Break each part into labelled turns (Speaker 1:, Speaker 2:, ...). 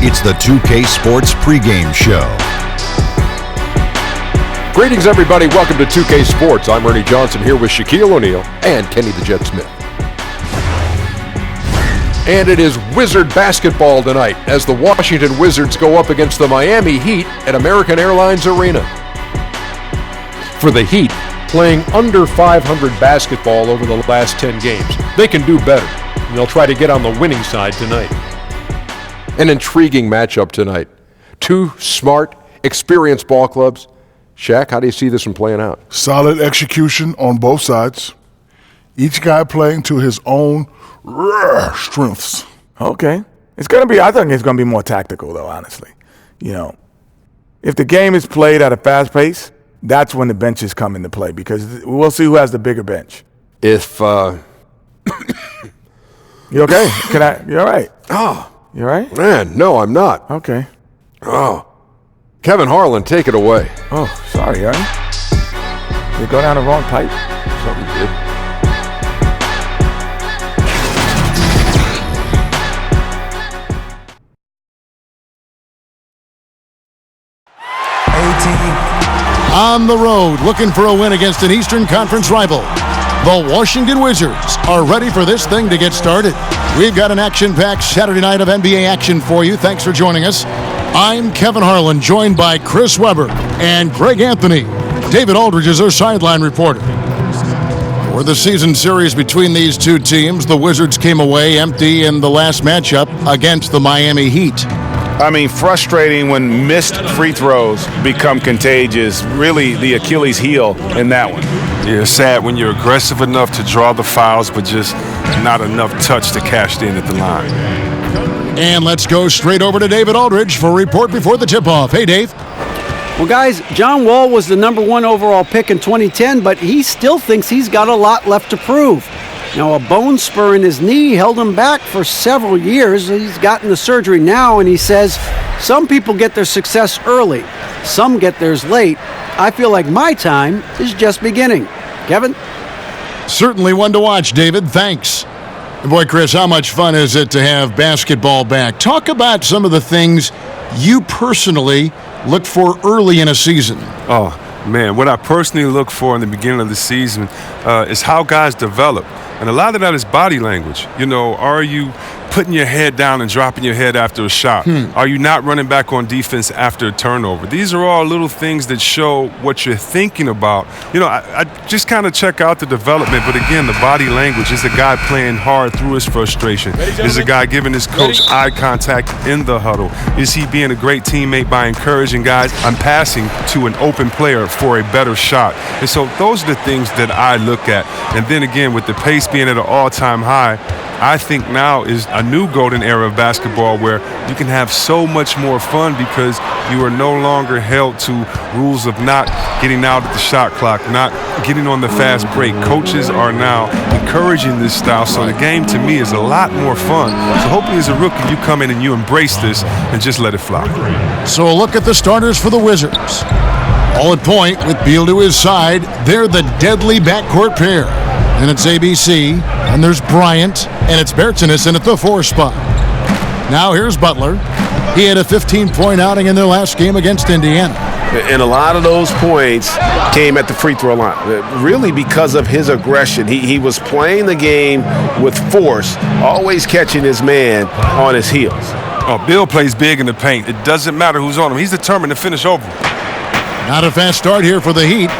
Speaker 1: It's the 2K Sports pregame show.
Speaker 2: Greetings, everybody. Welcome to 2K Sports. I'm Ernie Johnson here with Shaquille O'Neal and Kenny the Jet Smith. And it is Wizard basketball tonight as the Washington Wizards go up against the Miami Heat at American Airlines Arena. For the Heat, playing under 500 basketball over the last 10 games, they can do better, and they'll try to get on the winning side tonight. An intriguing matchup tonight. Two smart, experienced ball clubs. Shaq, how do you see this one playing out?
Speaker 3: Solid execution on both sides. Each guy playing to his own strengths.
Speaker 4: Okay. I think it's going to be more tactical, though, honestly. You know, if the game is played at a fast pace, that's when the benches come into play because we'll see who has the bigger bench.
Speaker 2: If,
Speaker 4: You okay? You all right?
Speaker 2: Oh.
Speaker 4: You all right?
Speaker 2: Man, no, I'm not.
Speaker 4: Okay.
Speaker 2: Oh. Kevin Harlan, take it away.
Speaker 4: Oh, sorry, Ernie. Did it go down the wrong pipe?
Speaker 2: Something did.
Speaker 5: On the road, looking for a win against an Eastern Conference rival. The Washington Wizards are ready for this thing to get started. We've got an action-packed Saturday night of NBA action for you. Thanks for joining us. I'm Kevin Harlan, joined by Chris Webber and Greg Anthony. David Aldridge is our sideline reporter. For the season series between these two teams, the Wizards came away empty in the last matchup against the Miami Heat.
Speaker 6: I mean, frustrating when missed free throws become contagious. Really the Achilles heel in that one.
Speaker 7: Yeah, it's sad when you're aggressive enough to draw the fouls, but just not enough touch to cash in at the line.
Speaker 5: And let's go straight over to David Aldridge for a report before the tip-off. Hey, Dave.
Speaker 8: Well, guys, John Wall was the number 1 overall pick in 2010, but he still thinks he's got a lot left to prove. Now, a bone spur in his knee held him back for several years. He's gotten the surgery now, and he says, some people get their success early. Some get theirs late. I feel like my time is just beginning. Kevin?
Speaker 5: Certainly one to watch, David. Thanks. Boy, Chris, how much fun is it to have basketball back? Talk about some of the things you personally look for early in a season.
Speaker 7: Oh, man, what I personally look for in the beginning of the season is how guys develop. And a lot of that is body language. You know, are you putting your head down and dropping your head after a shot? Are you not running back on defense after a turnover? These are all little things that show what you're thinking about. You know, I just kind of check out the development. But again, the body language. Is the guy playing hard through his frustration? Is the guy giving his coach eye contact in the huddle? Is he being a great teammate by encouraging guys? I'm passing to an open player for a better shot. And so those are the things that I look at. And then again, with the pace being at an all-time high, I think now is a new golden era of basketball where you can have so much more fun because you are no longer held to rules of not getting out at the shot clock, not getting on the fast break. Coaches are now encouraging this style, so the game to me is a lot more fun. So hopefully as a rookie you come in and you embrace this and just let it fly.
Speaker 5: So a look at the starters for the Wizards. All at point with Beal to his side. They're the deadly backcourt pair. And it's ABC, and there's Bryant, and it's Bertans in at the 4 spot. Now here's Butler. He had a 15-point outing in their last game against Indiana.
Speaker 6: And a lot of those points came at the free throw line, really because of his aggression. He was playing the game with force, always catching his man on his heels.
Speaker 7: Oh, Bill plays big in the paint. It doesn't matter who's on him. He's determined to finish over him.
Speaker 5: Not a fast start here for the Heat.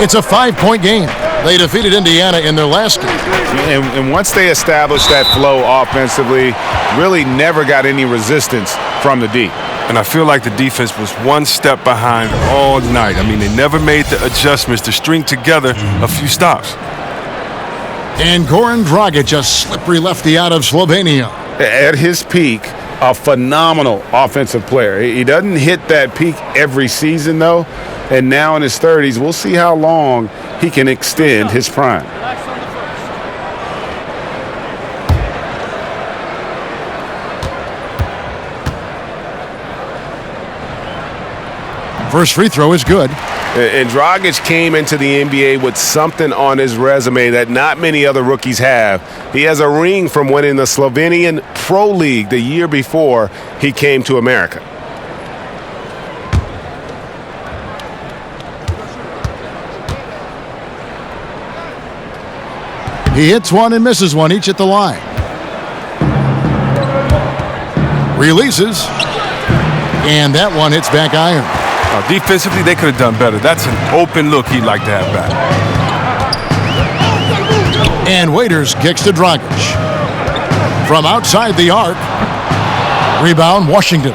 Speaker 5: It's a 5-point game. They defeated Indiana in their last game.
Speaker 6: And once they established that flow offensively, really never got any resistance from the D.
Speaker 7: And I feel like the defense was one step behind all night. I mean, they never made the adjustments to string together a few stops.
Speaker 5: And Goran Dragic, a slippery lefty out of Slovenia.
Speaker 6: At his peak, a phenomenal offensive player. He doesn't hit that peak every season, though. And now in his 30s, we'll see how long he can extend his prime.
Speaker 5: First free throw is good.
Speaker 6: And Dragic came into the NBA with something on his resume that not many other rookies have. He has a ring from winning the Slovenian Pro League the year before he came to America.
Speaker 5: He hits one and misses one, each at the line. Releases. And that one hits back iron.
Speaker 7: Defensively, they could have done better. That's an open look he'd like to have back.
Speaker 5: And Waiters kicks to Dragic. From outside the arc. Rebound, Washington.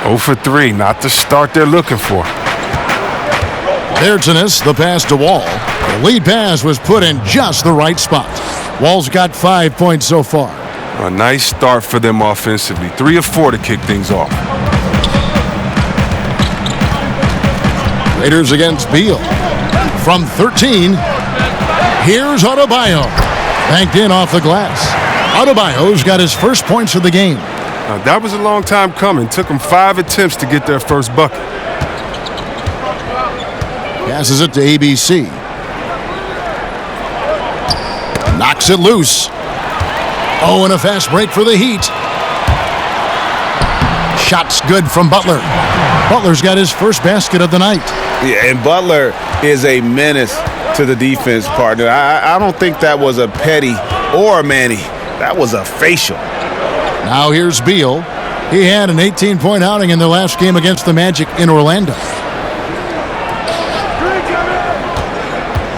Speaker 7: 0 for 3, not the start they're looking for.
Speaker 5: There's the pass to Wall. The lead pass was put in just the right spot. Wall's got 5 points so far.
Speaker 7: A nice start for them offensively. 3 of 4 to kick things off.
Speaker 5: Raiders against Beal. From 13, here's Adebayo. Banked in off the glass. Adebayo's got his first points of the game.
Speaker 7: That was a long time coming. Took them 5 attempts to get their first bucket.
Speaker 5: Passes it to ABC. Knocks it loose. Oh, and a fast break for the Heat. Shot's good from Butler. Butler's got his first basket of the night.
Speaker 6: Yeah, and Butler is a menace to the defense, partner. I don't think that was a Petty or a Manny. That was a facial.
Speaker 5: Now here's Beal. He had an 18-point outing in the last game against the Magic in Orlando.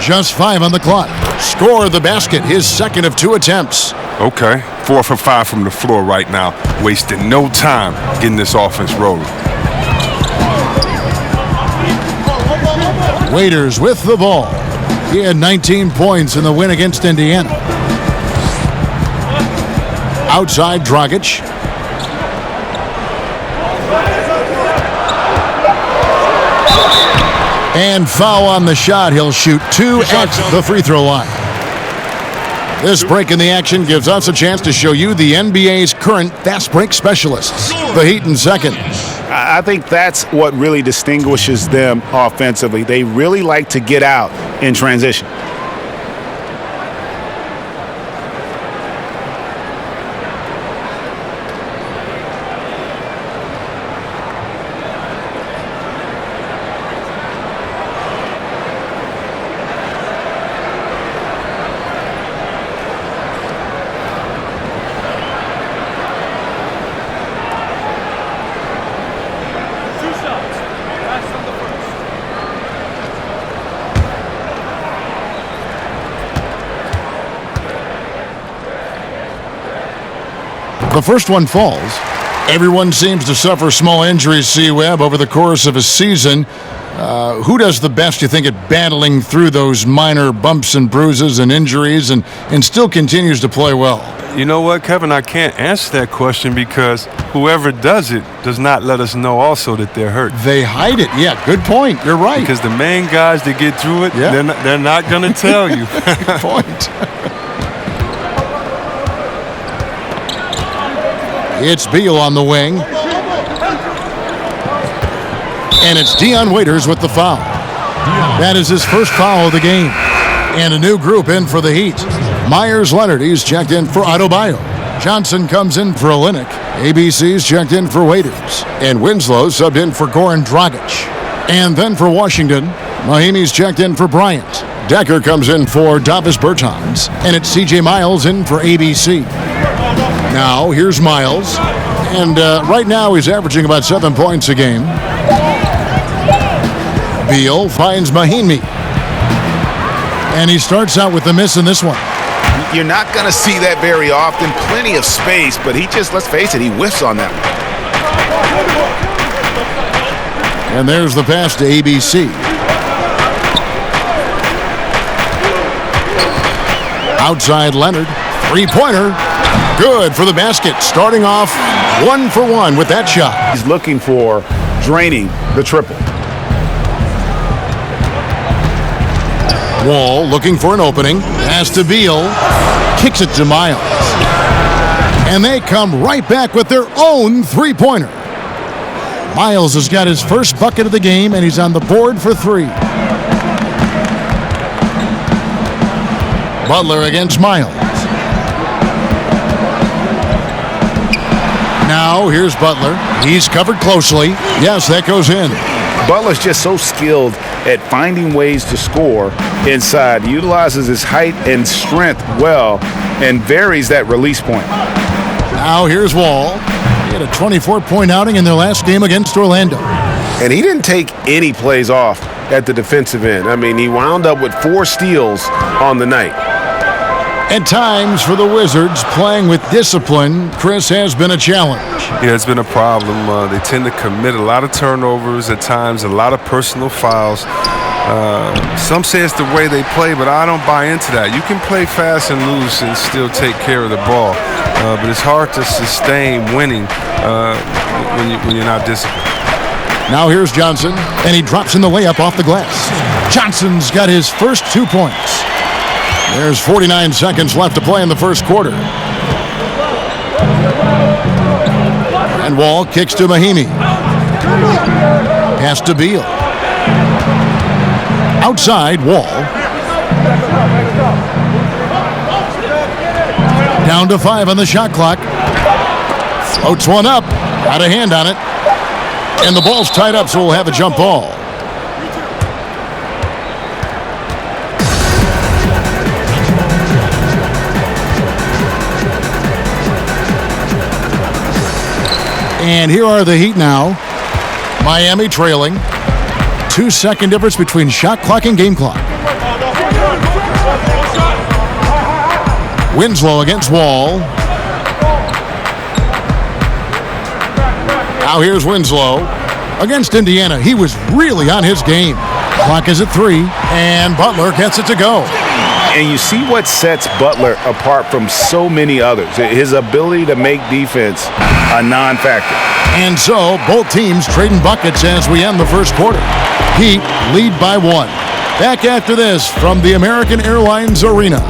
Speaker 5: Just 5 on the clock. Score the basket, his second of 2 attempts.
Speaker 7: Okay, 4 for 5 from the floor right now. Wasting no time getting this offense rolling.
Speaker 5: Waiters with the ball. He had 19 points in the win against Indiana. Outside Dragic. And foul on the shot. He'll shoot 2 at the free throw line. This break in the action gives us a chance to show you the NBA's current fast break specialists. The Heat in second.
Speaker 6: I think that's what really distinguishes them offensively. They really like to get out in transition.
Speaker 5: The first one falls. Everyone seems to suffer small injuries, C-Webb, over the course of a season. Who does the best, you think, at battling through those minor bumps and bruises and injuries and still continues to play well?
Speaker 7: You know what, Kevin? I can't answer that question because whoever does it does not let us know also that they're hurt.
Speaker 5: They hide it. Yeah, good point. You're right.
Speaker 7: Because the main guys that get through it, they're not going to tell you.
Speaker 5: Good point. It's Beal on the wing. And it's Dion Waiters with the foul. That is his first foul of the game. And a new group in for the Heat. Myers-Leonard, he's checked in for Adebayo. Johnson comes in for Olynyk. ABC's checked in for Waiters. And Winslow subbed in for Goran Dragic. And then for Washington, Mahimi's checked in for Bryant. Decker comes in for Davis Bertans. And it's C.J. Miles in for ABC. Now, here's Miles. And right now, he's averaging about 7 points a game. Beal finds Mahimi. And he starts out with the miss in this one.
Speaker 6: You're not going to see that very often. Plenty of space, but he just, let's face it, he whiffs on that one.
Speaker 5: And there's the pass to ABC. Outside Leonard. Three-pointer. Good for the basket. Starting off 1 for 1 with that shot.
Speaker 6: He's looking for draining the triple.
Speaker 5: Wall looking for an opening. Pass to Beal. Kicks it to Miles. And they come right back with their own three-pointer. Miles has got his first bucket of the game, and he's on the board for 3. Butler against Miles. Now here's Butler. He's covered closely. Yes, that goes in.
Speaker 6: Butler's just so skilled at finding ways to score inside. He utilizes his height and strength well and varies that release point.
Speaker 5: Now here's Wall. He had a 24-point outing in their last game against Orlando.
Speaker 6: And he didn't take any plays off at the defensive end. I mean, he wound up with 4 steals on the night.
Speaker 5: At times for the Wizards, playing with discipline, Chris, has been a challenge.
Speaker 7: Yeah, it's been a problem. They tend to commit a lot of turnovers at times, a lot of personal fouls. Some say it's the way they play, but I don't buy into that. You can play fast and loose and still take care of the ball, but it's hard to sustain winning when you're not disciplined.
Speaker 5: Now here's Johnson, and he drops in the layup off the glass. Johnson's got his first 2 points. There's 49 seconds left to play in the first quarter. And Wall kicks to Mahinmi. Pass to Beal. Outside, Wall. Down to 5 on the shot clock. Floats one up. Got a hand on it. And the ball's tied up, so we'll have a jump ball. And here are the Heat now. Miami trailing. 2-second difference between shot clock and game clock. Winslow against Wall. Now here's Winslow against Indiana. He was really on his game. Clock is at 3, and Butler gets it to go.
Speaker 6: And you see what sets Butler apart from so many others. His ability to make defense a non-factor.
Speaker 5: And so, both teams trading buckets as we end the first quarter. Heat lead by 1. Back after this from the American Airlines Arena.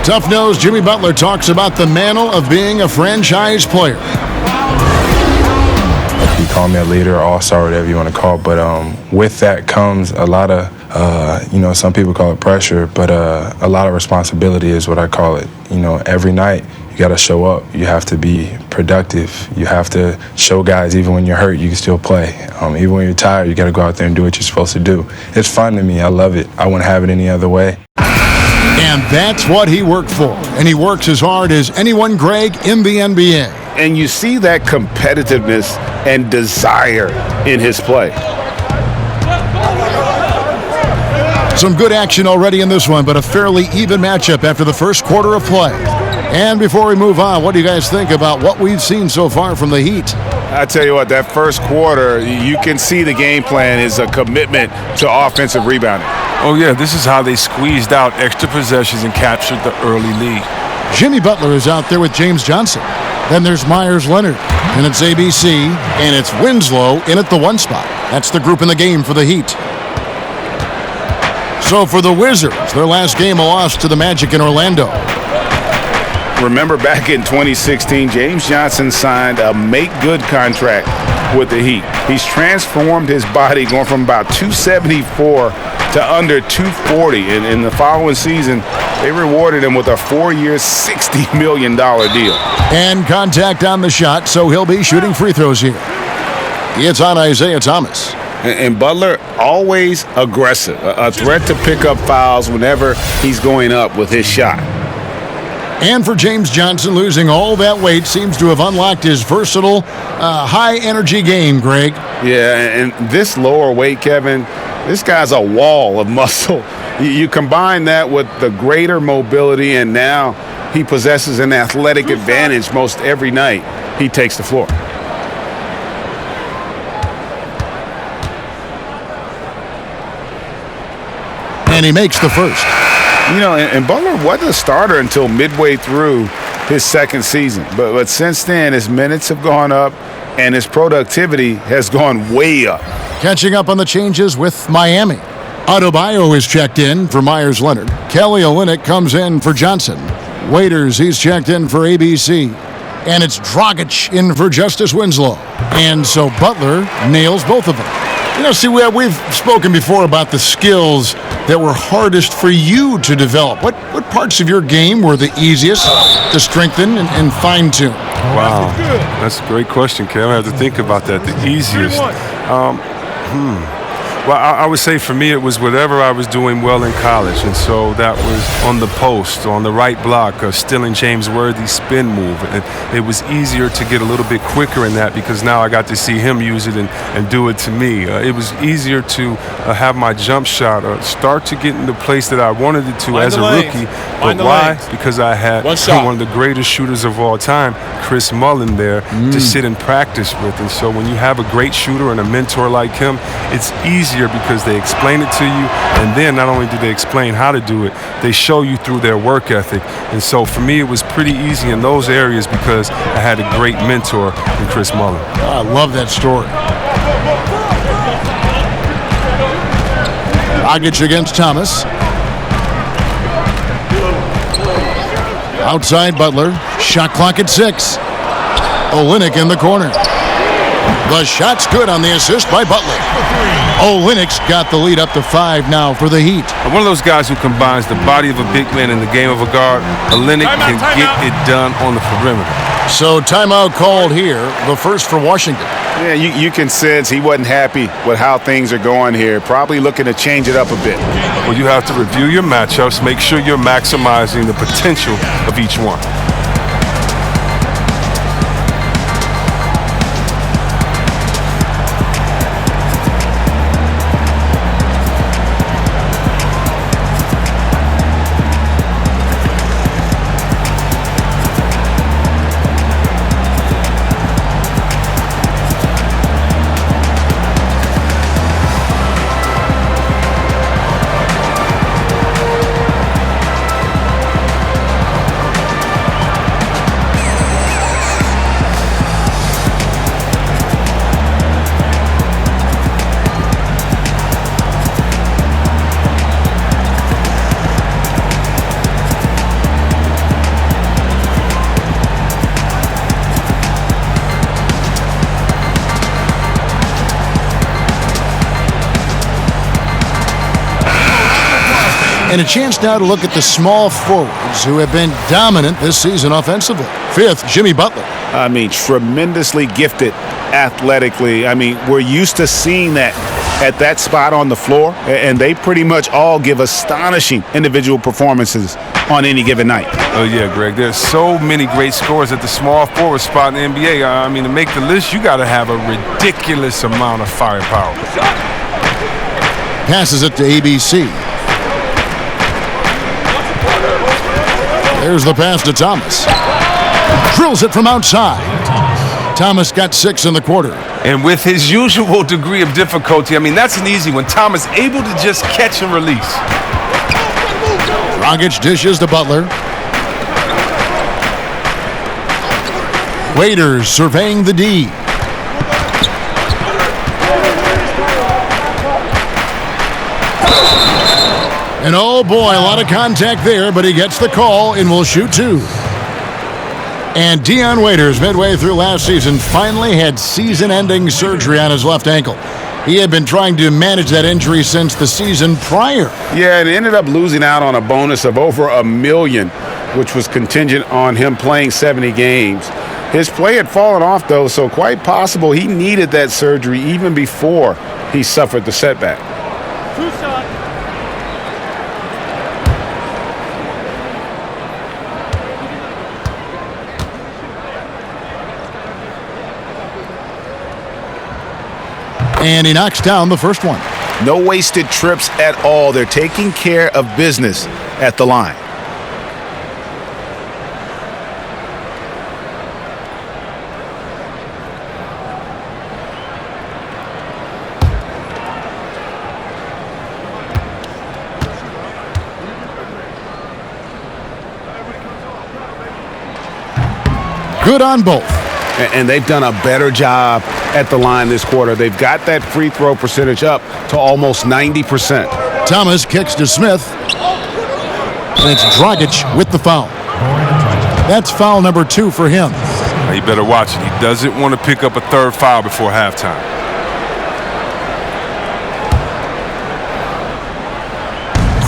Speaker 5: Tough-nosed Jimmy Butler talks about the mantle of being a franchise player.
Speaker 9: You call me a leader, all-star, whatever you want to call it, but with that comes a lot of, some people call it pressure, but a lot of responsibility is what I call it. Every night you got to show up. You have to be productive. You have to show guys even when you're hurt, you can still play. Even when you're tired, you got to go out there and do what you're supposed to do. It's fun to me. I love it. I wouldn't have it any other way.
Speaker 5: And that's what he worked for. And he works as hard as anyone, Greg, in the NBA.
Speaker 6: And you see that competitiveness and desire in his play.
Speaker 5: Some good action already in this one, but a fairly even matchup after the first quarter of play. And before we move on, what do you guys think about what we've seen so far from the Heat?
Speaker 6: I tell you what, that first quarter, you can see the game plan is a commitment to offensive rebounding.
Speaker 7: Oh, yeah, this is how they squeezed out extra possessions and captured the early lead.
Speaker 5: Jimmy Butler is out there with James Johnson. Then there's Myers Leonard, and it's ABC, and it's Winslow in at the 1 spot. That's the group in the game for the Heat. So for the Wizards, their last game a loss to the Magic in Orlando.
Speaker 6: Remember back in 2016, James Johnson signed a make-good contract with the Heat. He's transformed his body, going from about 274 to under 240. And in the following season, they rewarded him with a 4-year, $60 million deal.
Speaker 5: And contact on the shot, so he'll be shooting free throws here. It's on Isaiah Thomas.
Speaker 6: And Butler, always aggressive, a threat to pick up fouls whenever he's going up with his shot.
Speaker 5: And for James Johnson, losing all that weight seems to have unlocked his versatile, high-energy game, Greg.
Speaker 6: Yeah, and this lower weight, Kevin, this guy's a wall of muscle. You combine that with the greater mobility, and now he possesses an athletic advantage most every night he takes the floor.
Speaker 5: And he makes the first.
Speaker 6: And Butler wasn't a starter until midway through his second season. But since then, his minutes have gone up, and his productivity has gone way up.
Speaker 5: Catching up on the changes with Miami. Adebayo is checked in for Myers Leonard. Kelly Olynyk comes in for Johnson. Waiters, he's checked in for ABC. And it's Dragic in for Justice Winslow. And so Butler nails both of them. You know, see, we've spoken before about the skills that were hardest for you to develop. What parts of your game were the easiest to strengthen and fine-tune?
Speaker 7: Wow, that's a great question, Kev. I have to think about that. The easiest. Well, I would say for me it was whatever I was doing well in college, and so that was on the post, on the right block, stealing James Worthy's spin move, and it was easier to get a little bit quicker in that because now I got to see him use it and do it to me. It was easier to have my jump shot start to get in the place that I wanted it to as a rookie. But why? Because I had one of the greatest shooters of all time, Chris Mullin, there to sit and practice with. And so when you have a great shooter and a mentor like him, it's easier because they explain it to you, and then not only do they explain how to do it, they show you through their work ethic. And so for me, it was pretty easy in those areas because I had a great mentor in Chris Mullin.
Speaker 5: I love that story. Dragic against Thomas. Outside Butler. Shot clock at 6. Olynyk in the corner. The shot's good on the assist by Butler. Olynyk's got the lead up to 5 now for the Heat.
Speaker 7: One of those guys who combines the body of a big man in the game of a guard. Olynyk can get it done on the perimeter.
Speaker 5: So timeout called here, the first for Washington.
Speaker 6: Yeah, you can sense he wasn't happy with how things are going here. Probably looking to change it up a bit.
Speaker 7: Well, you have to review your matchups, make sure you're maximizing the potential of each one.
Speaker 5: And a chance now to look at the small forwards who have been dominant this season offensively. 5th, Jimmy Butler.
Speaker 6: I mean, tremendously gifted athletically. I mean, we're used to seeing that at that spot on the floor, and they pretty much all give astonishing individual performances on any given night.
Speaker 7: Oh, yeah, Greg. There's so many great scorers at the small forward spot in the NBA. I mean, to make the list, you got to have a ridiculous amount of firepower.
Speaker 5: Passes it to ABC. There's the pass to Thomas. Drills it from outside. Thomas got 6 in the quarter.
Speaker 7: And with his usual degree of difficulty, I mean, that's an easy one. Thomas able to just catch and release.
Speaker 5: Dragic dishes to Butler. Waiters surveying the D. And oh boy, a lot of contact there, but he gets the call and will shoot 2. And Dion Waiters, midway through last season, finally had season-ending surgery on his left ankle. He had been trying to manage that injury since the season prior.
Speaker 6: Yeah, and ended up losing out on a bonus of over $1 million, which was contingent on him playing 70 games. His play had fallen off, though, so quite possible he needed that surgery even before he suffered the setback.
Speaker 5: And he knocks down the first one.
Speaker 6: No wasted trips at all. They're taking care of business at the line.
Speaker 5: Good on both.
Speaker 6: And they've done a better job at the line this quarter. They've got that free throw percentage up to almost 90%.
Speaker 5: Thomas kicks to Smith. And it's Dragic with the foul. That's foul number 2 for him.
Speaker 7: Now you better watch it. He doesn't want to pick up a third foul before halftime.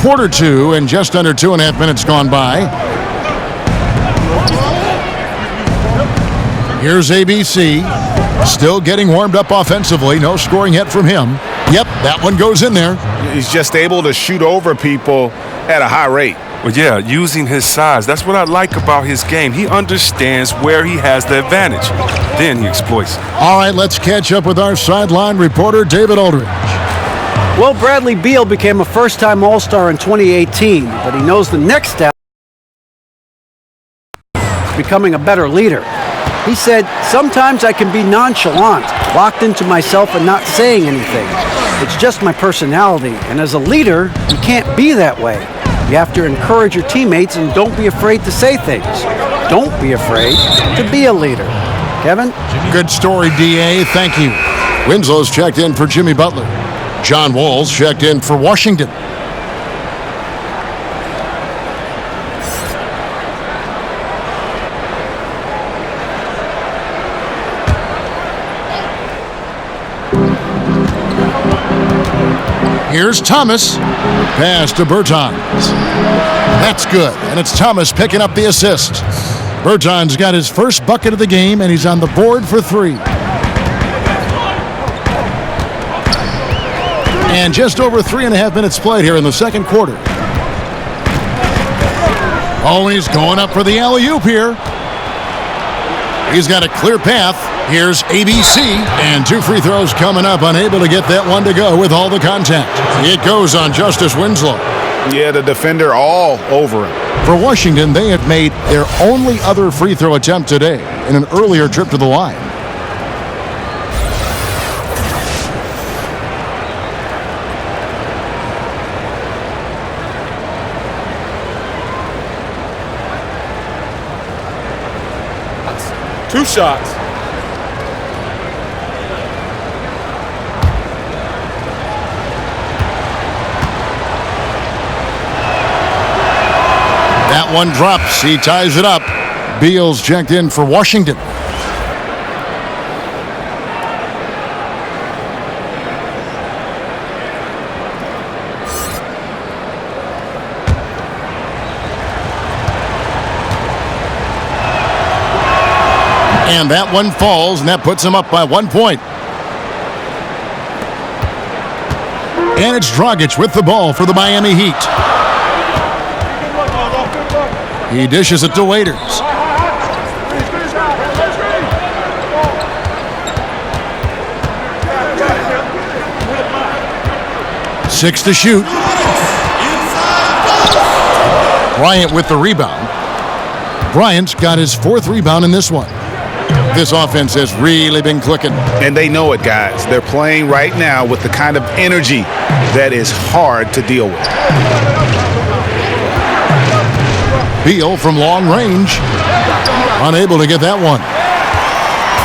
Speaker 5: Quarter 2 and just under 2.5 minutes gone by. Here's ABC. Still getting warmed up offensively. No scoring yet from him. Yep, that one goes in there.
Speaker 6: He's just able to shoot over people at a high rate.
Speaker 7: Well, yeah, using his size. That's what I like about his game. He understands where he has the advantage. Then he exploits it.
Speaker 5: All right, let's catch up with our sideline reporter, David Aldridge.
Speaker 8: Well, Bradley Beal became a first-time All-Star in 2018, but he knows the next step is becoming a better leader. He said, "Sometimes I can be nonchalant, locked into myself and not saying anything. It's just my personality, and as a leader, you can't be that way. You have to encourage your teammates and don't be afraid to say things. Don't be afraid to be a leader." Kevin?
Speaker 5: Good story, D.A. Thank you. Winslow's checked in for Jimmy Butler. John Wall's checked in for Washington. Here's Thomas. Pass to Bertans. That's good, and it's Thomas picking up the assist. Bertans got his first bucket of the game, and he's on the board for 3. And just over 3.5 minutes played here in the second quarter. Oh, he's going up for the alley-oop here. He's got a clear path. Here's ABC, and 2 free throws coming up, unable to get that one to go with all the contact. It goes on Justice Winslow.
Speaker 6: Yeah, the defender all over him.
Speaker 5: For Washington, they have made their only other free throw attempt today in an earlier trip to the line.
Speaker 10: Two shots.
Speaker 5: That one drops. He ties it up. Beal's checked in for Washington. And that one falls, and that puts him up by 1 point. And it's Dragic with the ball for the Miami Heat. He dishes it to Waiters. Six to shoot. Bryant with the rebound. Bryant's got his 4th rebound in this one. This offense has really been clicking.
Speaker 6: And they know it, guys. They're playing right now with the kind of energy that is hard to deal with.
Speaker 5: Beal from long range. Unable to get that one.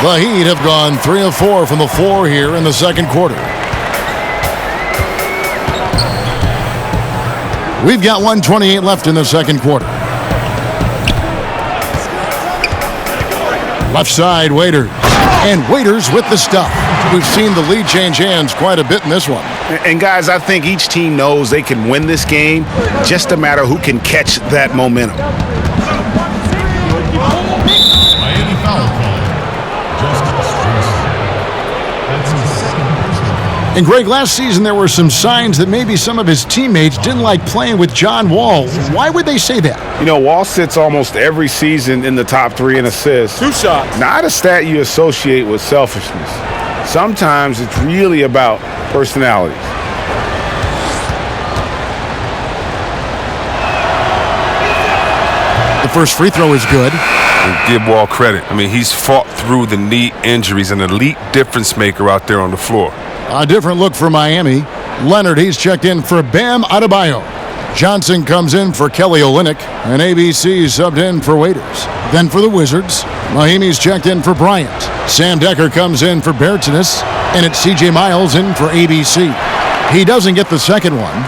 Speaker 5: The Heat have gone 3 of 4 from the floor here in the second quarter. We've got 1:28 left in the second quarter. Left side, Waiters. And Waiters with the stuff. We've seen the lead change hands quite a bit in this one.
Speaker 6: And guys, I think each team knows they can win this game. Just a matter who can catch that momentum.
Speaker 11: Miami foul call. That's his second personal foul.
Speaker 5: And Greg, last season there were some signs that maybe some of his teammates didn't like playing with John Wall. Why would they say that?
Speaker 6: You know, Wall sits almost every season in the top 3 in assists.
Speaker 10: 2 shots.
Speaker 6: Not a stat you associate with selfishness. Sometimes it's really about personalities.
Speaker 5: The first free throw is good.
Speaker 7: And give Wall credit. I mean, he's fought through the knee injuries, an elite difference maker out there on the floor.
Speaker 5: A different look for Miami. Leonard, he's checked in for Bam Adebayo. Johnson comes in for Kelly Olynyk, and ABC subbed in for Waiters. Then for the Wizards, Mahimi's checked in for Bryant. Sam Decker comes in for Bertans, and it's C.J. Miles in for ABC. He doesn't get the second one.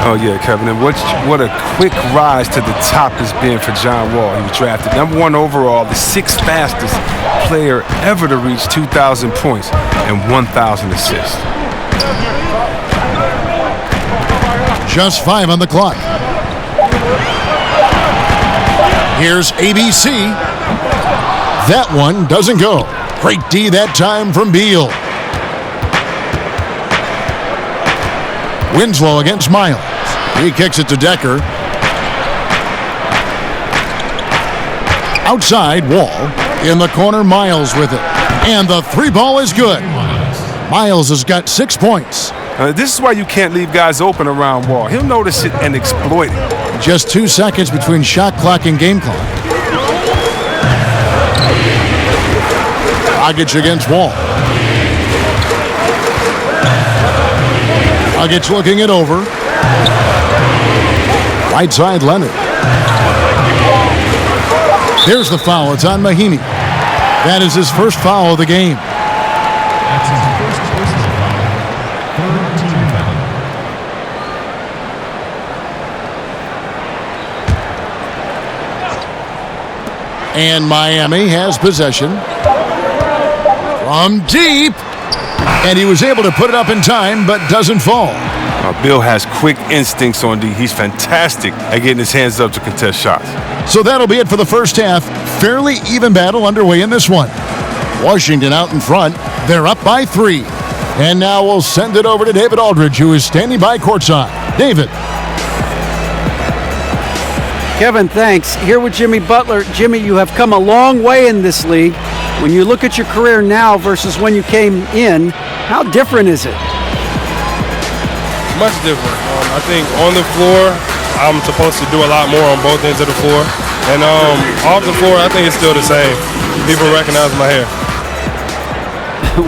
Speaker 7: Oh, yeah, Kevin. And what a quick rise to the top has been for John Wall. He was drafted #1 overall, the 6th fastest player ever to reach 2,000 points and 1,000 assists.
Speaker 5: Just 5 on the clock. Here's ABC. That one doesn't go. Great D that time from Beal. Winslow against Miles. He kicks it to Decker. Outside, Wall. In the corner, Miles with it. And the 3 ball is good. Miles has got 6 points.
Speaker 7: This is why you can't leave guys open around Wall. He'll notice it and exploit it.
Speaker 5: Just 2 seconds between shot clock and game clock. Dragic against Wall. Dragic looking it over. Right side, Leonard. There's the foul. It's on Mahinmi. That is his first foul of the game.
Speaker 11: That's his first personal foul. Third team foul.
Speaker 5: And Miami has possession. From deep. And he was able to put it up in time, but doesn't fall.
Speaker 7: Bill has quick instincts on D. He's fantastic at getting his hands up to contest shots.
Speaker 5: So that'll be it for the first half. Fairly even battle underway in this one. Washington out in front. They're up by 3. And now we'll send it over to David Aldridge, who is standing by courtside. David.
Speaker 8: Kevin, thanks. Here with Jimmy Butler. Jimmy, you have come a long way in this league. When you look at your career now versus when you came in, how different is it?
Speaker 10: Much different. I think on the floor, I'm supposed to do a lot more on both ends of the floor. And off the floor, I think it's still the same. People recognize my hair.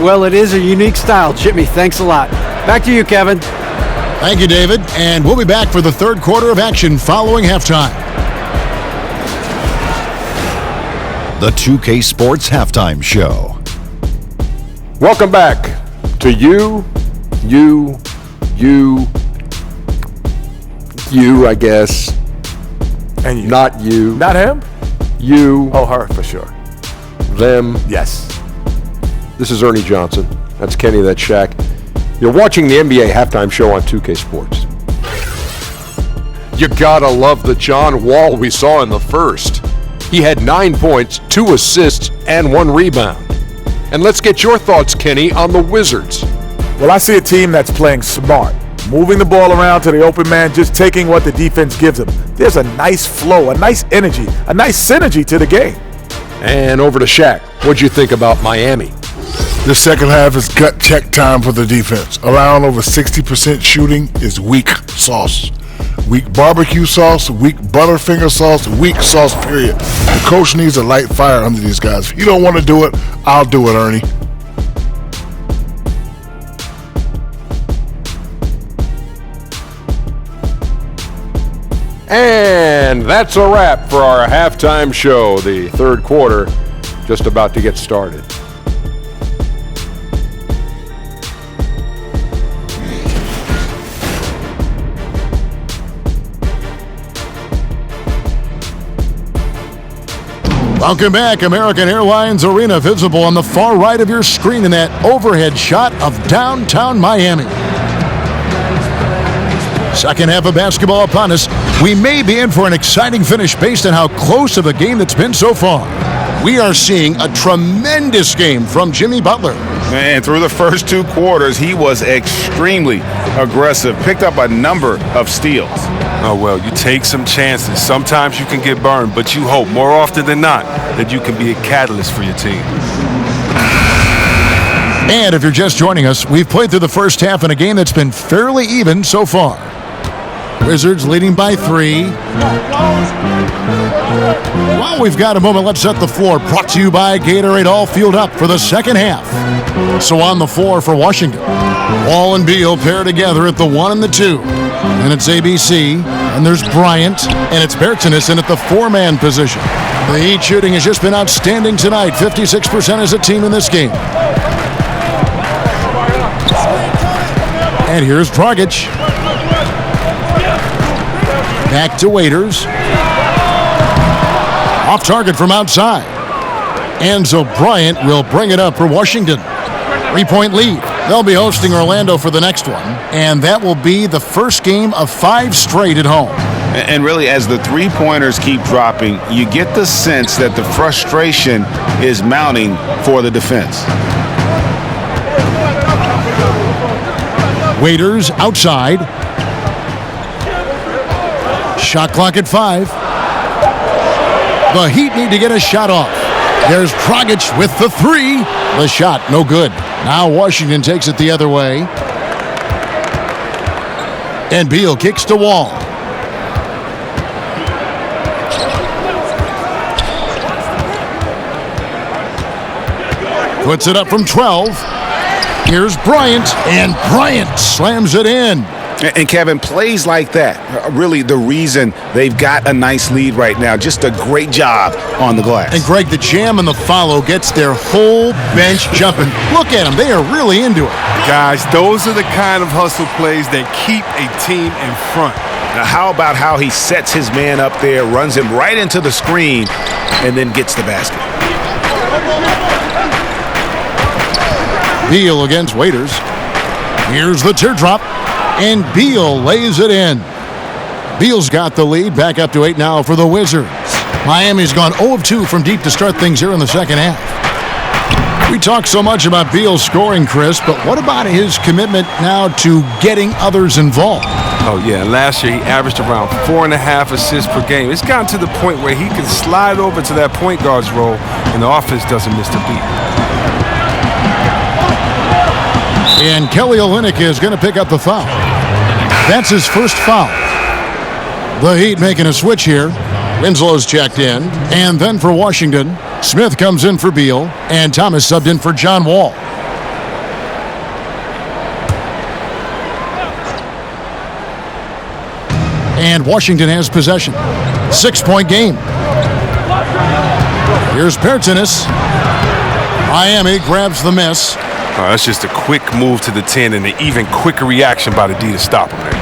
Speaker 8: Well, it is a unique style, Jimmy. Thanks a lot. Back to you, Kevin.
Speaker 5: Thank you, David. And we'll be back for the third quarter of action following halftime.
Speaker 1: The 2K Sports Halftime Show.
Speaker 2: Welcome back to you, I guess.
Speaker 4: And you.
Speaker 2: Not you.
Speaker 4: Not him?
Speaker 2: You.
Speaker 4: Oh, her, for sure.
Speaker 2: Them.
Speaker 4: Yes.
Speaker 2: This is Ernie Johnson. That's Kenny, that's Shaq. You're watching the NBA Halftime Show on 2K Sports. You gotta love the John Wall we saw in the first. He had 9 points, 2 assists, and 1 rebound. And let's get your thoughts, Kenny, on the Wizards.
Speaker 4: Well, I see a team that's playing smart, moving the ball around to the open man, just taking what the defense gives them. There's a nice flow, a nice energy, a nice synergy to the game.
Speaker 2: And over to Shaq. What'd you think about Miami?
Speaker 3: The second half is gut check time for the defense. Allowing over 60% shooting is weak sauce. Weak barbecue sauce, weak Butterfinger sauce, weak sauce, period. The coach needs a light fire under these guys. If you don't want to do it, I'll do it, Ernie.
Speaker 2: And that's a wrap for our halftime show. The third quarter just about to get started.
Speaker 5: Welcome back. American Airlines Arena, visible on the far right of your screen in that overhead shot of downtown Miami. Second half of basketball upon us. We may be in for an exciting finish based on how close of a game that's been so far. We are seeing a tremendous game from Jimmy Butler.
Speaker 6: Man, through the first 2 quarters, he was extremely aggressive, picked up a number of steals.
Speaker 7: Oh, well, you take some chances. Sometimes you can get burned, but you hope more often than not that you can be a catalyst for your team.
Speaker 5: And if you're just joining us, we've played through the first half in a game that's been fairly even so far. Wizards leading by 3. While we've got a moment, let's set the floor. Brought to you by Gatorade, all fueled up for the second half. So on the floor for Washington, Wall and Beal pair together at the 1 and the 2. And it's ABC, and there's Bryant, and it's Bertans in at the 4-man position. The Heat shooting has just been outstanding tonight. 56% as a team in this game. And here's Dragic. Back to Waiters. Off target from outside. Enzo Bryant will bring it up for Washington. 3-point lead. They'll be hosting Orlando for the next one, and that will be the first game of 5 straight at home.
Speaker 6: And really, as the three-pointers keep dropping, you get the sense that the frustration is mounting for the defense.
Speaker 5: Waiters outside. Shot clock at 5. The Heat need to get a shot off. There's Dragic with the 3. The shot, no good. Now Washington takes it the other way. And Beal kicks to Wall. Puts it up from 12. Here's Bryant, and Bryant slams it in.
Speaker 6: And Kevin, plays like that are really the reason they've got a nice lead right now. Just a great job on the glass.
Speaker 5: And Greg, the jam and the follow gets their whole bench jumping. Look at them. They are really into it.
Speaker 7: Guys, those are the kind of hustle plays that keep a team in front.
Speaker 6: Now, how about how he sets his man up there, runs him right into the screen, and then gets the basket?
Speaker 5: Beal against Waiters. Here's the teardrop, and Beal lays it in. Beal's got the lead, back up to 8 now for the Wizards. Miami's gone 0 of 2 from deep to start things here in the second half. We talk so much about Beal's scoring, Chris, but what about his commitment now to getting others involved?
Speaker 7: Oh, yeah. Last year, he averaged around 4.5 assists per game. It's gotten to the point where he can slide over to that point guard's role, and the offense doesn't miss the beat.
Speaker 5: And Kelly Olynyk is going to pick up the foul. That's his first foul. The Heat making a switch here. Winslow's checked in. And then for Washington, Smith comes in for Beal, and Thomas subbed in for John Wall. And Washington has possession. 6-point game. Here's Pertinis. Miami grabs the miss.
Speaker 7: That's just a quick move to the 10 and an even quicker reaction by the D to stop him there.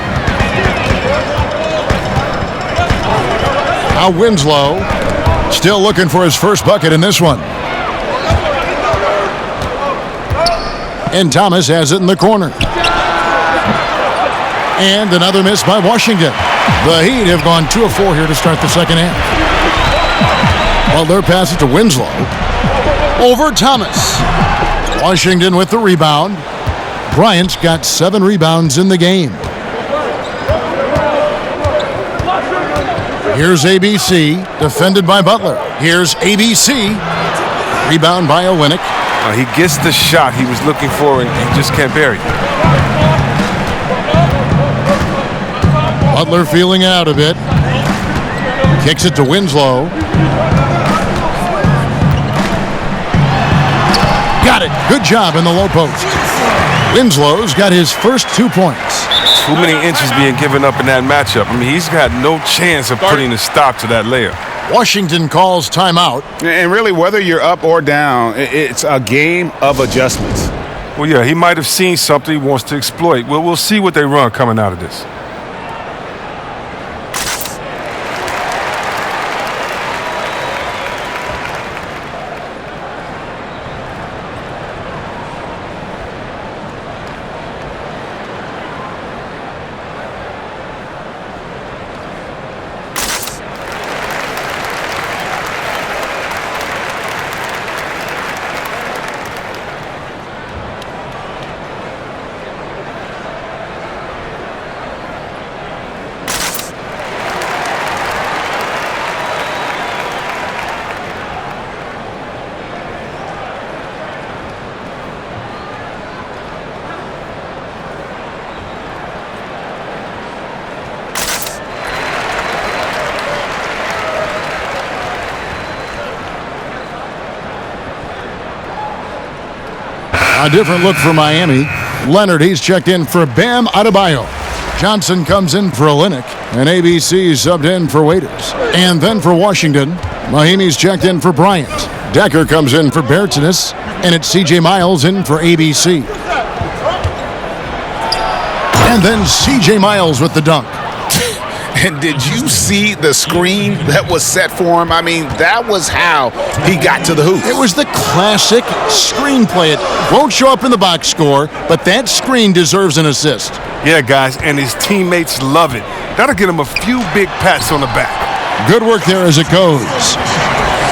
Speaker 5: Now Winslow still looking for his first bucket in this one. And Thomas has it in the corner. And another miss by Washington. The Heat have gone 2 of 4 here to start the second half. Butler passes to Winslow. Over Thomas. Washington with the rebound. Bryant's got 7 rebounds in the game. Here's ABC, defended by Butler. Here's ABC. Rebound by Olynyk.
Speaker 7: He gets the shot he was looking for and he just can't bury it.
Speaker 5: Butler feeling it out a bit. Kicks it to Winslow. Got it. Good job in the low post. Winslow's got his first 2 points.
Speaker 7: Too many inches being given up in that matchup. I mean, he's got no chance of putting a stop to that layup.
Speaker 5: Washington calls timeout.
Speaker 6: And really, whether you're up or down, it's a game of adjustments.
Speaker 7: Well, yeah, he might have seen something he wants to exploit. Well, we'll see what they run coming out of this.
Speaker 5: A different look for Miami. Leonard, he's checked in for Bam Adebayo. Johnson comes in for Olynyk. And ABC subbed in for Waiters. And then for Washington, Mahimi's checked in for Bryant. Decker comes in for Bertinis. And it's C.J. Miles in for ABC. And then C.J. Miles with the dunk.
Speaker 6: And did you see the screen that was set for him? I mean, that was how he got to the hoop.
Speaker 5: It was the classic screenplay. It won't show up in the box score, but that screen deserves an assist.
Speaker 7: Yeah, guys, and his teammates love it. That'll get him a few big pats on the back.
Speaker 5: Good work there as it goes.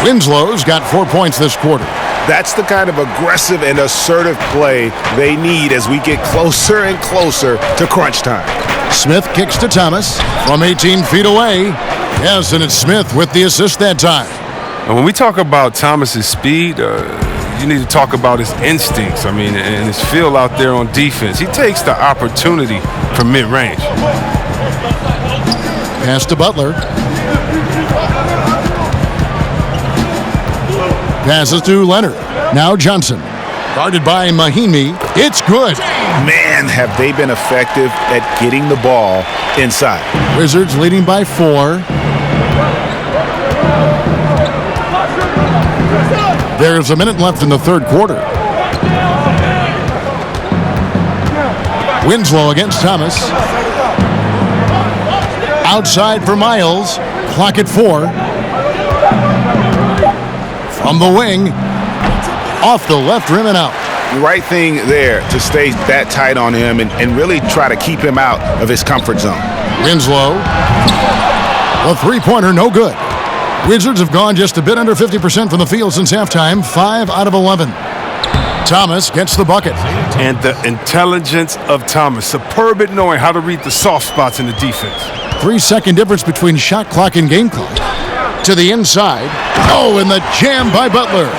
Speaker 5: Winslow's got 4 points this quarter.
Speaker 6: That's the kind of aggressive and assertive play they need as we get closer and closer to crunch time.
Speaker 5: Smith kicks to Thomas from 18 feet away. Yes, and it's Smith with the assist that time.
Speaker 7: And when we talk about Thomas's speed, you need to talk about his instincts. I mean, and his feel out there on defense. He takes the opportunity from mid-range.
Speaker 5: Pass to Butler. Passes to Leonard. Now Johnson. Guarded by Mahimi. It's good.
Speaker 6: Man, have they been effective at getting the ball inside.
Speaker 5: Wizards leading by 4. There's a minute left in the third quarter. Winslow against Thomas. Outside for Miles. Clock at 4. From the wing. Off the left rim and out.
Speaker 6: The right thing there to stay that tight on him and really try to keep him out of his comfort zone.
Speaker 5: Winslow. The three-pointer, no good. Wizards have gone just a bit under 50% from the field since halftime, 5 out of 11. Thomas gets the bucket.
Speaker 7: And the intelligence of Thomas. Superb at knowing how to read the soft spots in the defense.
Speaker 5: 3-second difference between shot clock and game clock. To the inside. Oh, and the jam by Butler.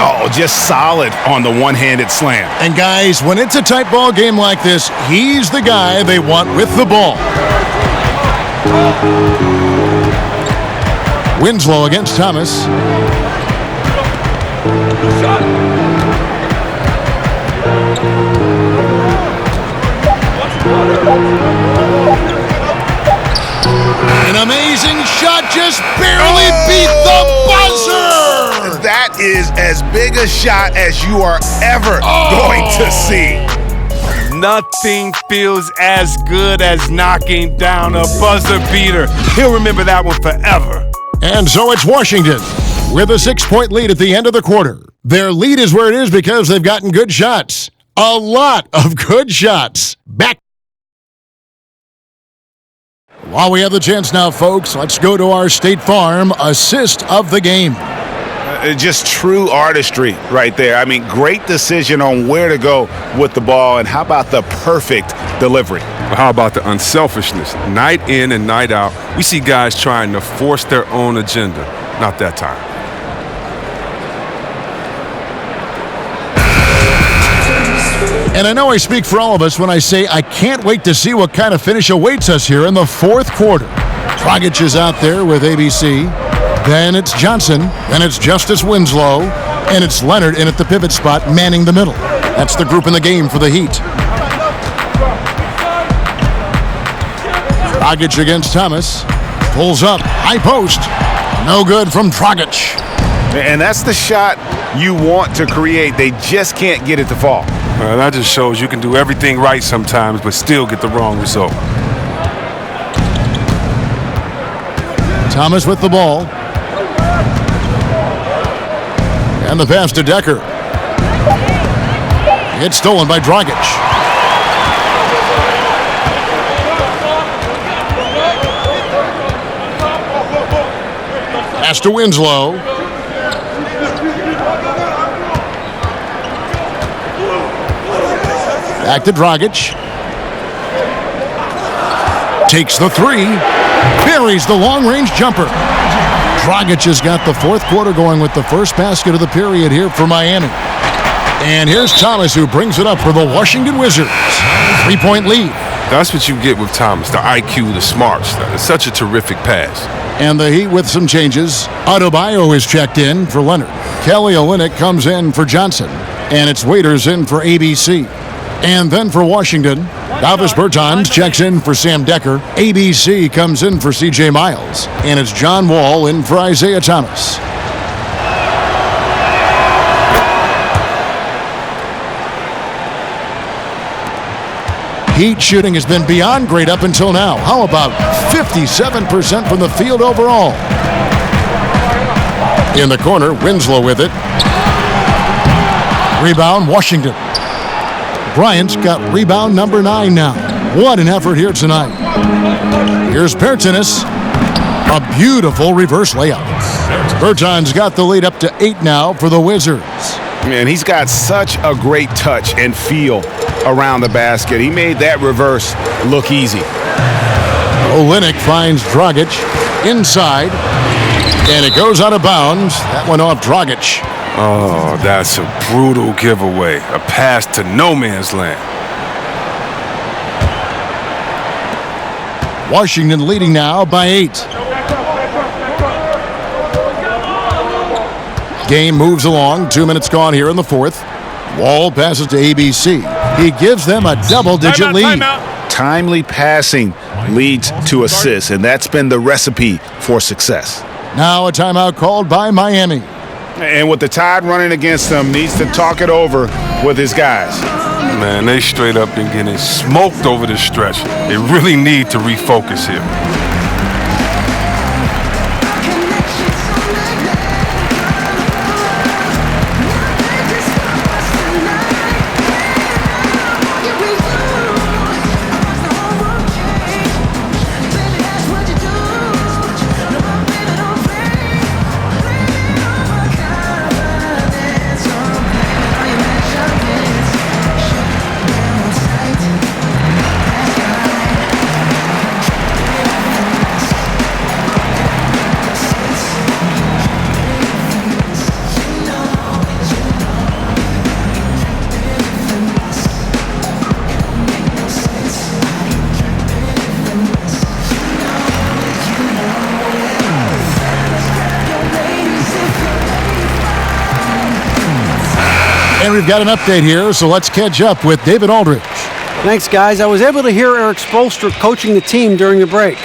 Speaker 6: Oh, just solid on the one-handed slam.
Speaker 5: And guys, when it's a tight ball game like this, he's the guy they want with the ball. Winslow against Thomas. An amazing shot, just barely beat the buzzer!
Speaker 6: That is as big a shot as you are ever going to see.
Speaker 7: Nothing feels as good as knocking down a buzzer beater. He'll remember that one forever.
Speaker 5: And so it's Washington with a 6-point lead at the end of the quarter. Their lead is where it is because they've gotten good shots. A lot of good shots. Back. While we have the chance now, folks, let's go to our State Farm assist of the game.
Speaker 6: Just true artistry right there. I mean, great decision on where to go with the ball, and how about the perfect delivery?
Speaker 7: How about the unselfishness? Night in and night out, we see guys trying to force their own agenda. Not that time.
Speaker 5: And I know I speak for all of us when I say I can't wait to see what kind of finish awaits us here in the fourth quarter. Dragic is out there with ABC. Then it's Johnson. Then it's Justice Winslow. And it's Leonard in at the pivot spot, manning the middle. That's the group in the game for the Heat. Dragic against Thomas. Pulls up. High post. No good from Dragic.
Speaker 6: And that's the shot you want to create. They just can't get it to fall.
Speaker 7: That just shows you can do everything right sometimes, but still get the wrong result.
Speaker 5: Thomas with the ball. And the pass to Decker. It's stolen by Dragic. Pass to Winslow. Back to Dragic. Takes the 3. Buries the long-range jumper. Dragic has got the fourth quarter going with the first basket of the period here for Miami. And here's Thomas, who brings it up for the Washington Wizards. 3-point lead.
Speaker 7: That's what you get with Thomas, the IQ, the smarts. It's such a terrific pass.
Speaker 5: And the Heat with some changes. Adebayo is checked in for Leonard. Kelly Olynyk comes in for Johnson. And it's Waiters in for ABC. And then for Washington, Davis Bertans checks in for Sam Decker. ABC comes in for C.J. Miles. And it's John Wall in for Isaiah Thomas. Heat shooting has been beyond great up until now. How about 57% from the field overall? In the corner, Winslow with it. Rebound, Washington. Bryant's got rebound number 9 now. What an effort here tonight. Here's Bertanis. A beautiful reverse layup. Berton's got the lead up to 8 now for the Wizards.
Speaker 6: Man, he's got such a great touch and feel around the basket. He made that reverse look easy.
Speaker 5: Olynyk finds Dragic inside, and it goes out of bounds. That went off Dragic.
Speaker 7: Oh, that's a brutal giveaway. A pass to no man's land.
Speaker 5: Washington leading now by 8. Game moves along. 2 minutes gone here in the fourth. Wall passes to ABC. He gives them a double-digit lead.
Speaker 6: Timely passing leads to assists, and that's been the recipe for success.
Speaker 5: Now a timeout called by Miami.
Speaker 6: And with the Tide running against them, needs to talk it over with his guys.
Speaker 7: Man, they straight up been getting smoked over this stretch. They really need to refocus here.
Speaker 5: And we've got an update here, so let's catch up with David Aldridge.
Speaker 8: Thanks, guys. I was able to hear Eric Spoelstra coaching the team during the break.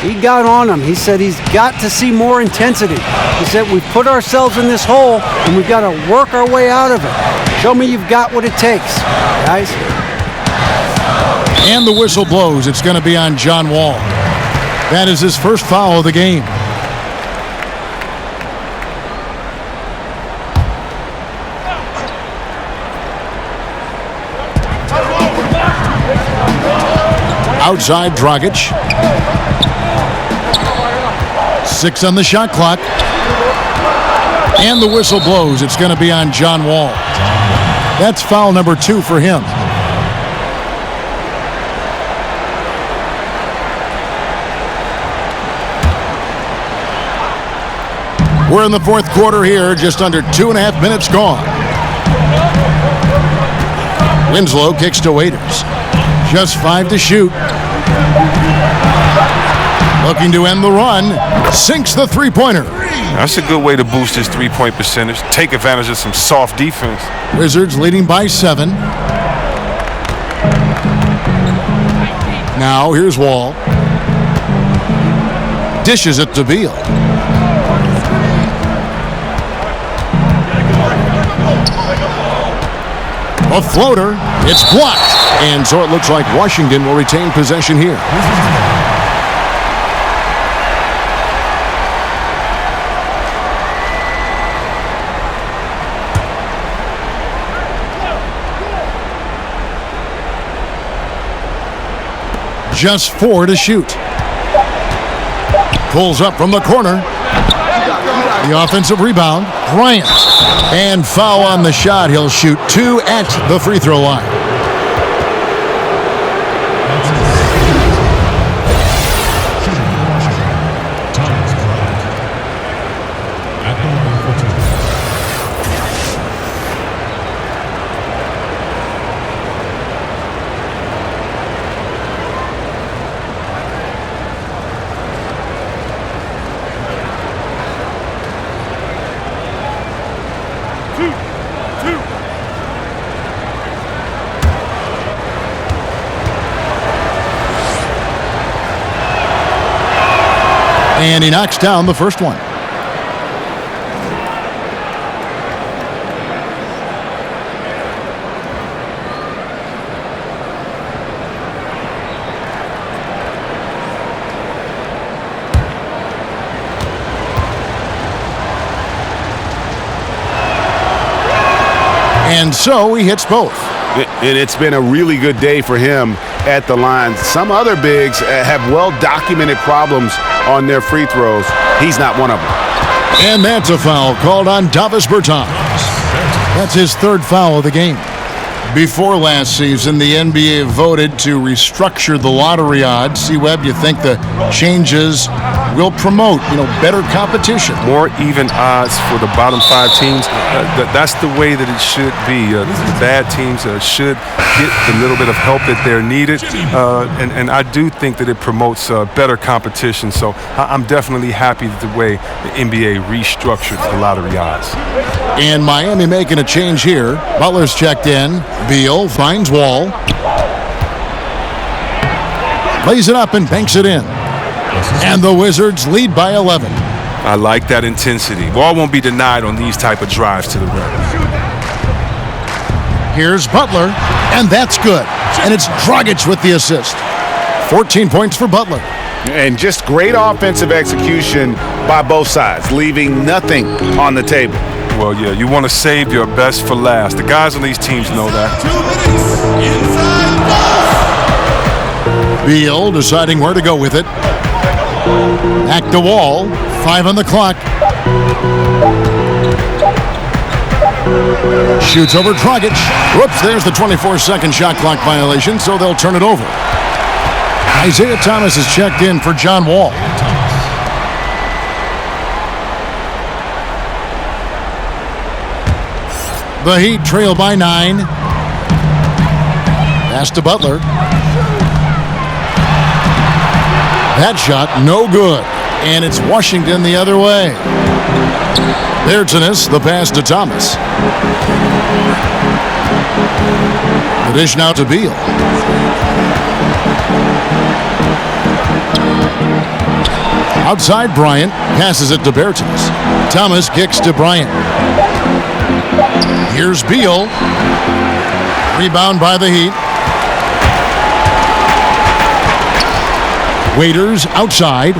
Speaker 8: He got on him. He said he's got to see more intensity. He said we've put ourselves in this hole, and we've got to work our way out of it. Show me you've got what it takes, guys.
Speaker 5: And the whistle blows. It's going to be on John Wall. That is his first foul of the game. Outside, Dragic. 6 on the shot clock. And the whistle blows. It's going to be on John Wall. That's foul number 2 for him. We're in the fourth quarter here, just under 2.5 minutes gone. Winslow kicks to Waiters. Just 5 to shoot. Looking to end the run. Sinks the three-pointer.
Speaker 7: That's a good way to boost his three-point percentage. Take advantage of some soft defense.
Speaker 5: Wizards leading by 7. Now here's Wall. Dishes it to Beal. A floater. It's blocked. And so it looks like Washington will retain possession here. Just 4 to shoot. Pulls up from the corner. The offensive rebound, Bryant. And foul on the shot. He'll shoot 2 at the free throw line. And he knocks down the first one. And so he hits both.
Speaker 6: And it's been a really good day for him at the line. Some other bigs have well-documented problems on their free throws. He's not one of them.
Speaker 5: And that's a foul called on Davis Bertans. That's his third foul of the game. Before last season, the NBA voted to restructure the lottery odds. C-Webb, you think the changes will promote, better competition?
Speaker 7: More even odds for the bottom 5 teams. That's the way that it should be. The bad teams should get the little bit of help that they're needed. And I do think that it promotes better competition. So I'm definitely happy with the way the NBA restructured the lottery odds.
Speaker 5: And Miami making a change here. Butler's checked in. Beal finds Wall. Lays it up and banks it in. And the Wizards lead by 11.
Speaker 7: I like that intensity. Wall won't be denied on these type of drives to the rim.
Speaker 5: Here's Butler, and that's good. And it's Dragic with the assist. 14 points for Butler.
Speaker 6: And just great offensive execution by both sides, leaving nothing on the table.
Speaker 7: Well, yeah, you want to save your best for last. The guys on these teams know that.
Speaker 5: 2 minutes inside. Beal deciding where to go with it. Back to Wall. 5 on the clock. Shoots over Dragic. Whoops, there's the 24-second shot clock violation, so they'll turn it over. Isaiah Thomas is checked in for John Wall. The Heat trail by 9. Pass to Butler. That shot, no good. And it's Washington the other way. There's the pass to Thomas. The dish now to Beal. Outside Bryant, passes it to Bertans. Thomas kicks to Bryant. Here's Beal. Rebound by the Heat. Waiters outside.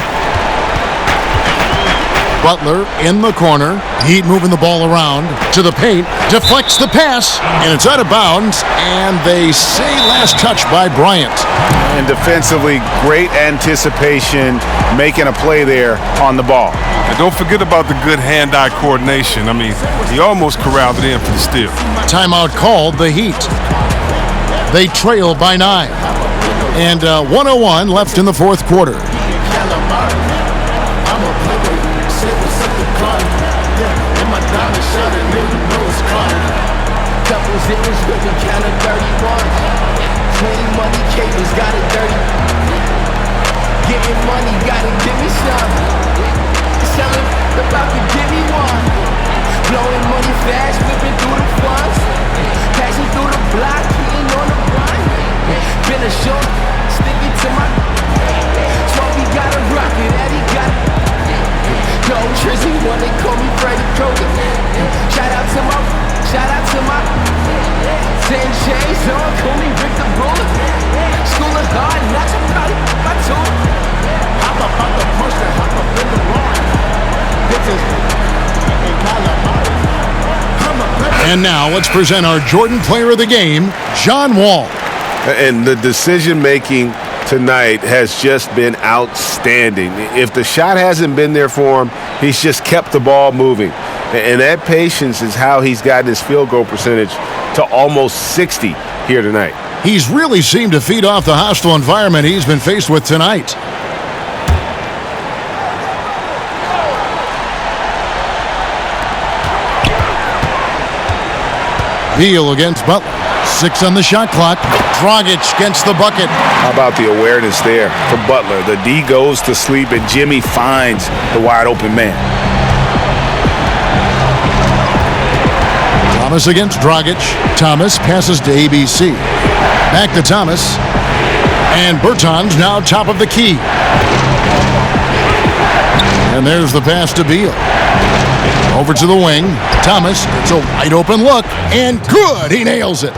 Speaker 5: Butler in the corner. Heat moving the ball around to the paint. Deflects the pass, and it's out of bounds. And they say last touch by Bryant.
Speaker 6: And defensively, great anticipation, making a play there on the ball.
Speaker 7: And don't forget about the good hand-eye coordination. I mean, he almost corralled it in for the steal.
Speaker 5: Timeout called the Heat. They trail by 9. And 1:01 left in the fourth quarter.
Speaker 12: Getting money, gotta give me some. Selling about to give me one. Blowing money fast, whipping through the funds. Passing through the block, hitting on the run. Been a short, sticking to my. Trophy got a rocket, Eddie got it. Go Trizzy, when they call me Freddy Kroger. Shout out to my 10 J's on, call me Rick the Ruler. School of hard knocks, I'm proud of my tool. I'm about to push and hop up in the line. This is
Speaker 5: And now let's present our Jordan Player of the Game, John Wall.
Speaker 6: And the decision-making tonight has just been outstanding. If the shot hasn't been there for him, he's just kept the ball moving. And that patience is how he's gotten his field goal percentage to almost 60 here tonight.
Speaker 5: He's really seemed to feed off the hostile environment he's been faced with tonight. Beal against Butler. 6 on the shot clock. Dragic gets the bucket.
Speaker 6: How about the awareness there for Butler? The D goes to sleep and Jimmy finds the wide open man.
Speaker 5: Thomas against Dragic. Thomas passes to ABC. Back to Thomas. And Bertans now top of the key. And there's the pass to Beal. Over to the wing. Thomas, it's a wide open look. And good, he nails it.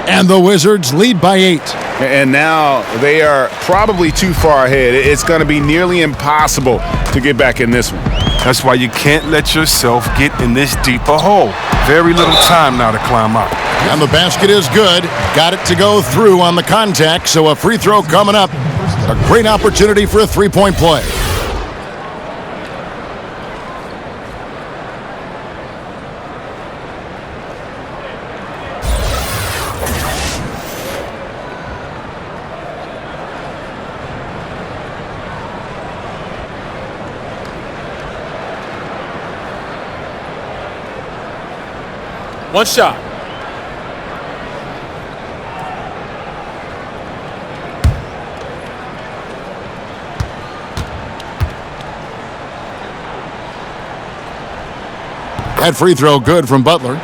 Speaker 5: And the Wizards lead by 8.
Speaker 6: And now they are probably too far ahead. It's going to be nearly impossible to get back in this one.
Speaker 7: That's why you can't let yourself get in this deep a hole. very little time now to climb out.
Speaker 5: And the basket is good. Got it to go through on the contact, so a free throw coming up. A great opportunity for a three-point play.
Speaker 2: One shot.
Speaker 5: That free throw good from Butler.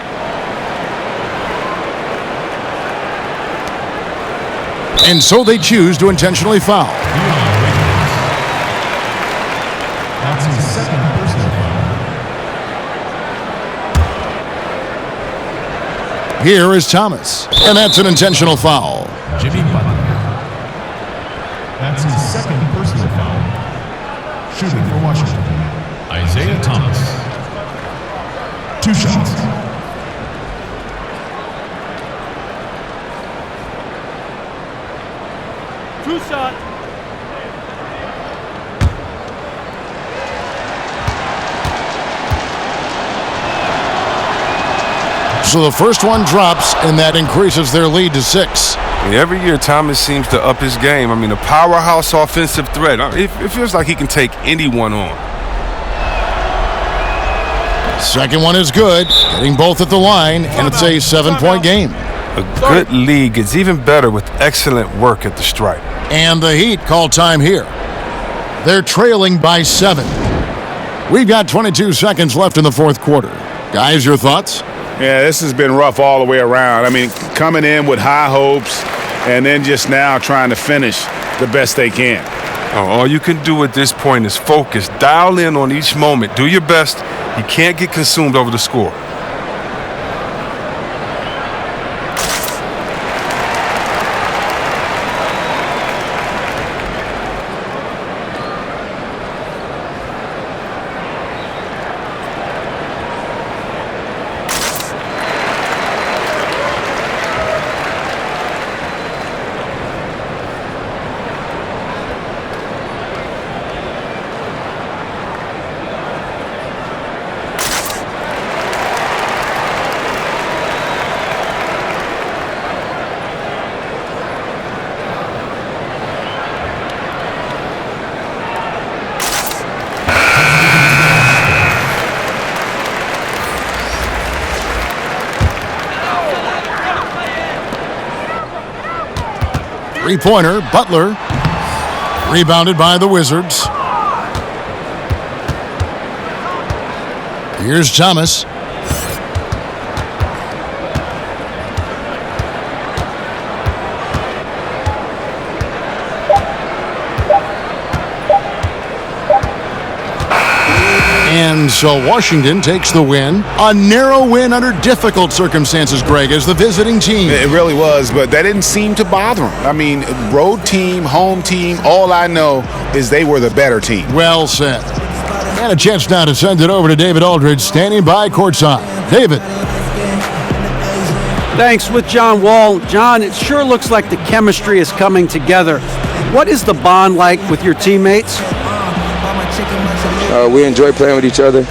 Speaker 5: And so they choose to intentionally foul.
Speaker 11: That's his second personal foul.
Speaker 5: Here is Thomas. And that's an intentional foul.
Speaker 11: Jimmy Butler. That's his second personal foul. Shooting for Washington, Isaiah Thomas. 2 shots.
Speaker 8: Two shots.
Speaker 5: So the first one drops, and that increases their lead to 6.
Speaker 7: Every year, Thomas seems to up his game. I mean, a powerhouse offensive threat. It feels like he can take anyone on.
Speaker 5: Second one is good, hitting both at the line, and it's a 7-point game.
Speaker 7: A good league is even better with excellent work at the stripe.
Speaker 5: And the Heat call time here. They're trailing by 7. We've got 22 seconds left in the fourth quarter. Guys, your thoughts?
Speaker 6: Yeah, this has been rough all the way around. I mean, coming in with high hopes and then just now trying to finish the best they can.
Speaker 7: All you can do at this point is focus, dial in on each moment, do your best. You can't get consumed over the score.
Speaker 5: Three-pointer, Butler. Rebounded by the Wizards. Here's Thomas. And so Washington takes the win. A narrow win under difficult circumstances, Greg, as the visiting team.
Speaker 6: It really was, but that didn't seem to bother them. I mean, road team, home team, all I know is they were the better team.
Speaker 5: Well said. And a chance now to send it over to David Aldridge, standing by courtside. David.
Speaker 8: Thanks with John Wall. John, it sure looks like the chemistry is coming together. What is the bond like with your teammates?
Speaker 13: We enjoy playing with each other.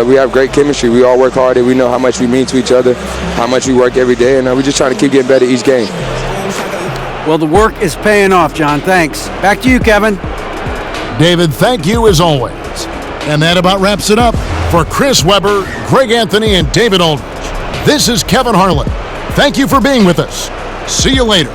Speaker 13: We have great chemistry. We all work hard and we know how much we mean to each other, how much we work every day, and we're just trying to keep getting better each game.
Speaker 8: Well, the work is paying off, John. Thanks. Back to you, Kevin.
Speaker 5: David, thank you as always. And that about wraps it up. For Chris Webber, Greg Anthony, and David Aldridge, this is Kevin Harlan. Thank you for being with us. See you later.